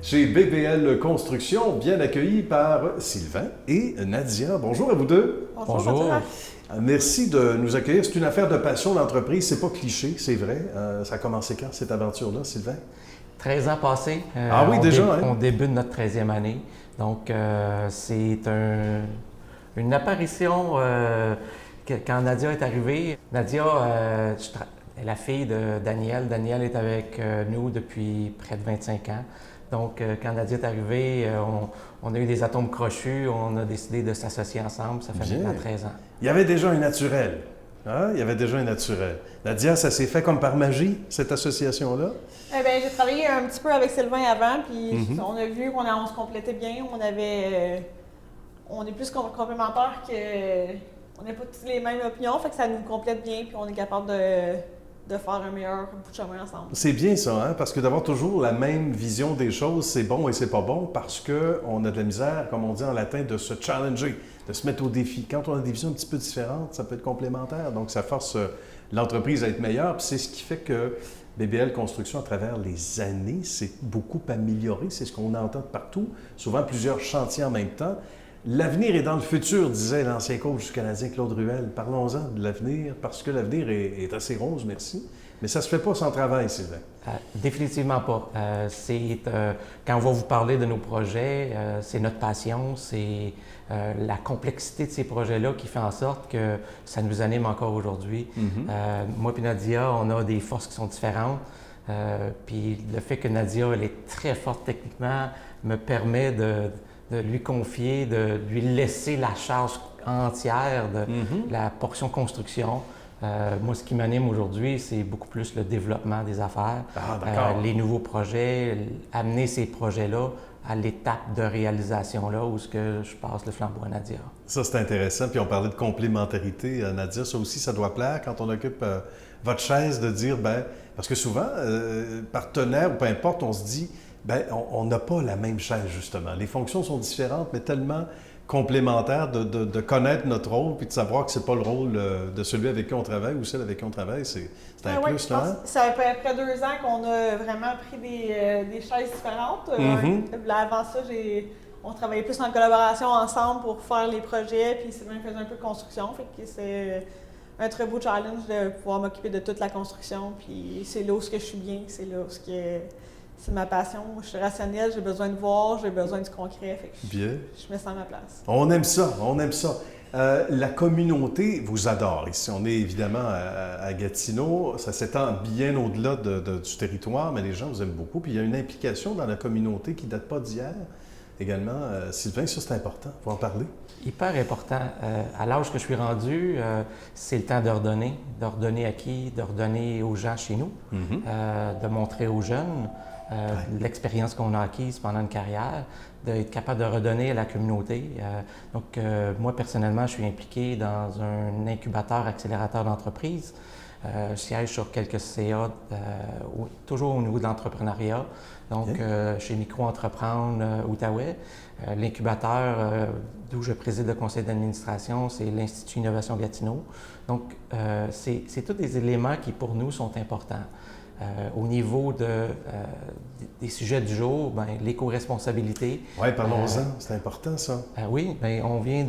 chez BBL Construction, bien accueilli par Sylvain et Nadia. Bonjour à vous deux. Bonjour. Merci de nous accueillir. C'est une affaire de passion, l'entreprise. C'est pas cliché, c'est vrai. Ça a commencé quand, cette aventure-là, Sylvain? 13 ans passés. Ah oui, déjà, hein? On débute notre 13e année. Donc, c'est une apparition quand Nadia est arrivée. Nadia est la fille de Daniel. Daniel est avec nous depuis près de 25 ans. Donc, quand Nadia est arrivée, on a eu des atomes crochus, on a décidé de s'associer ensemble. Ça fait maintenant 13 ans. Il y avait déjà un naturel. Hein? Il y avait déjà un naturel. Nadia, ça s'est fait comme par magie, cette association-là? Eh bien, j'ai travaillé un petit peu avec Sylvain avant, puis on a vu qu'on se complétait bien. On est plus complémentaires on n'a pas toutes les mêmes opinions, fait que ça nous complète bien, puis on est capable de faire un meilleur bout de chemin ensemble. C'est bien ça, hein? Parce que d'avoir toujours la même vision des choses, c'est bon et c'est pas bon, parce qu'on a de la misère, comme on dit en latin, de se challenger, de se mettre au défi. Quand on a des visions un petit peu différentes, ça peut être complémentaire, donc ça force l'entreprise à être meilleure, puis c'est ce qui fait que BBL Construction, à travers les années, s'est beaucoup amélioré, c'est ce qu'on entend de partout, souvent plusieurs chantiers en même temps. L'avenir est dans le futur, disait l'ancien coach canadien Claude Ruel. Parlons-en de l'avenir, parce que l'avenir est assez rose, merci. Mais ça ne se fait pas sans travail, Sylvain. Définitivement pas. Quand on va vous parler de nos projets, c'est notre passion, c'est la complexité de ces projets-là qui fait en sorte que ça nous anime encore aujourd'hui. Moi et Nadia, on a des forces qui sont différentes. Puis le fait que Nadia, elle est très forte techniquement, me permet de lui confier, de lui laisser la charge entière de la portion construction. Moi, ce qui m'anime aujourd'hui, c'est beaucoup plus le développement des affaires, les nouveaux projets, amener ces projets-là à l'étape de réalisation-là où je passe le flambeau à Nadia. Ça, c'est intéressant. Puis on parlait de complémentarité, Nadia. Ça aussi, ça doit plaire quand on occupe votre chaise de dire, parce que souvent, partenaire ou peu importe, on se dit, on n'a pas la même chaise, justement. Les fonctions sont différentes, mais tellement complémentaires de connaître notre rôle puis de savoir que c'est pas le rôle de celui avec qui on travaille ou celle avec qui on travaille. C'est un plus, là. Ça fait à peu près 2 ans qu'on a vraiment pris des chaises différentes. Avant ça, on travaillait plus en collaboration ensemble pour faire les projets, puis Sylvain faisait un peu de construction. Fait que c'est un très beau challenge de pouvoir m'occuper de toute la construction. Puis c'est là où je suis bien, c'est là où c'est ma passion. Je suis rationnelle, j'ai besoin de voir, j'ai besoin du concret. Fait que je me sens à ma place. On aime ça, on aime ça. La communauté vous adore. Ici, on est évidemment à Gatineau. Ça s'étend bien au-delà du territoire, mais les gens vous aiment beaucoup. Puis il y a une implication dans la communauté qui ne date pas d'hier. Également, Sylvain, ça c'est important. Il faut en parler. Hyper important. À l'âge que je suis rendu, c'est le temps de redonner. De redonner à qui? De redonner aux gens chez nous. De montrer aux jeunes l'expérience qu'on a acquise pendant une carrière, d'être capable de redonner à la communauté. Donc, moi, personnellement, je suis impliqué dans un incubateur accélérateur d'entreprise. Je siège sur quelques CA, toujours au niveau de l'entrepreneuriat. Donc, chez Micro-Entreprendre Outaouais, l'incubateur d'où je préside le conseil d'administration, c'est l'Institut Innovation Gatineau. Donc, c'est tous des éléments qui, pour nous, sont importants. Au niveau des sujets du jour, l'éco-responsabilité. Oui, parlons-en, c'est important ça. Oui, on vient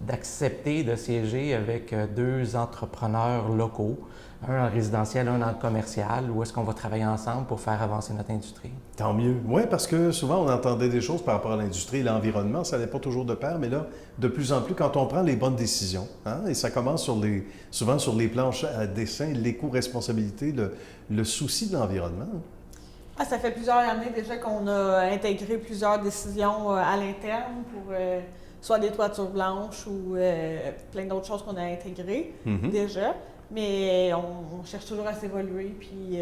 d'accepter de siéger avec 2 entrepreneurs locaux, un en résidentiel, un en commercial, où est-ce qu'on va travailler ensemble pour faire avancer notre industrie. Tant mieux. Oui, parce que souvent, on entendait des choses par rapport à l'industrie et l'environnement, ça n'allait pas toujours de pair, mais là, de plus en plus, quand on prend les bonnes décisions, et ça commence souvent sur les planches à dessin, l'éco-responsabilité, le souci de l'environnement. Ça fait plusieurs années déjà qu'on a intégré plusieurs décisions à l'interne pour soit des toitures blanches ou plein d'autres choses qu'on a intégrées déjà. Mais on cherche toujours à s'évoluer, puis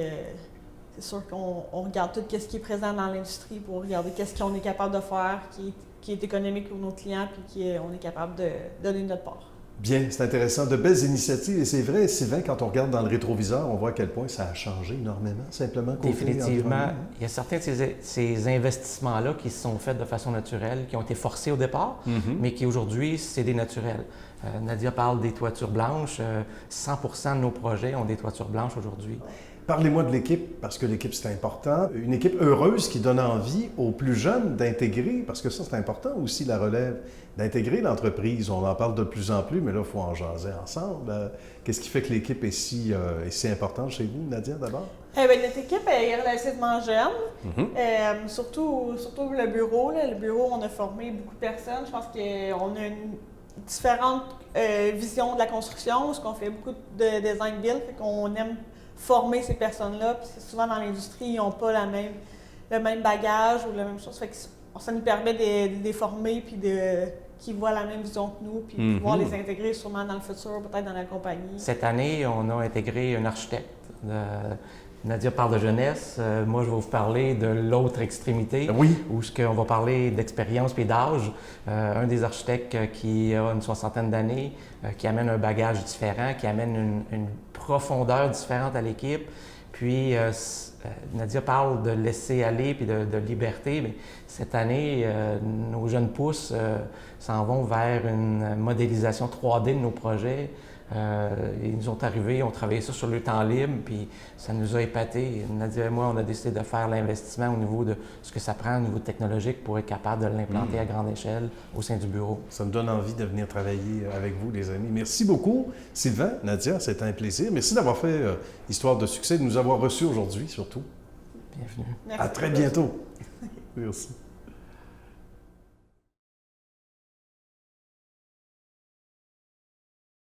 c'est sûr qu'on regarde tout ce qui est présent dans l'industrie pour regarder qu'est-ce qu'on est capable de faire, qui est économique pour nos clients, puis qu'on est capable de donner notre part. Bien, c'est intéressant. De belles initiatives. Et c'est vrai, Sylvain, quand on regarde dans le rétroviseur, on voit à quel point ça a changé énormément, simplement. Définitivement. Il y a certains de ces investissements-là qui se sont faits de façon naturelle, qui ont été forcés au départ, mais qui aujourd'hui, c'est des naturels. Nadia parle des toitures blanches. 100% de nos projets ont des toitures blanches aujourd'hui. Parlez-moi de l'équipe, parce que l'équipe, c'est important. Une équipe heureuse qui donne envie aux plus jeunes d'intégrer, parce que ça, c'est important aussi, la relève, d'intégrer l'entreprise. On en parle de plus en plus, mais là, il faut en jaser ensemble. Qu'est-ce qui fait que l'équipe est si importante chez vous, Nadia, d'abord? Notre équipe est relativement jeune, surtout le bureau. Là. Le bureau, on a formé beaucoup de personnes. Je pense qu'on a une différente vision de la construction, parce qu'on fait beaucoup de design build, fait qu'on aime former ces personnes-là, puis souvent dans l'industrie, ils n'ont pas le même bagage ou la même chose. Fait que ça nous permet de les former, puis qu'ils voient la même vision que nous, puis pouvoir les intégrer sûrement dans le futur, peut-être dans la compagnie. Cette année, on a intégré un architecte. Nadia parle de jeunesse. Moi, je vais vous parler de l'autre extrémité, où on va parler d'expérience et d'âge. Un des architectes qui a une soixantaine d'années, qui amène un bagage différent, qui amène une profondeur différente à l'équipe. Puis, Nadia parle de laisser aller et de liberté. Mais cette année, nos jeunes pousses s'en vont vers une modélisation 3D de nos projets. Ils nous ont arrivés, on travaillé ça sur le temps libre, puis ça nous a épatés. Nadia et moi, on a décidé de faire l'investissement au niveau de ce que ça prend au niveau technologique pour être capable de l'implanter à grande échelle au sein du bureau. Ça me donne envie de venir travailler avec vous, les amis. Merci beaucoup, Sylvain, Nadia, c'était un plaisir. Merci d'avoir fait Histoire de succès, de nous avoir reçus aujourd'hui, surtout. Bienvenue. Merci. À très bientôt. Merci.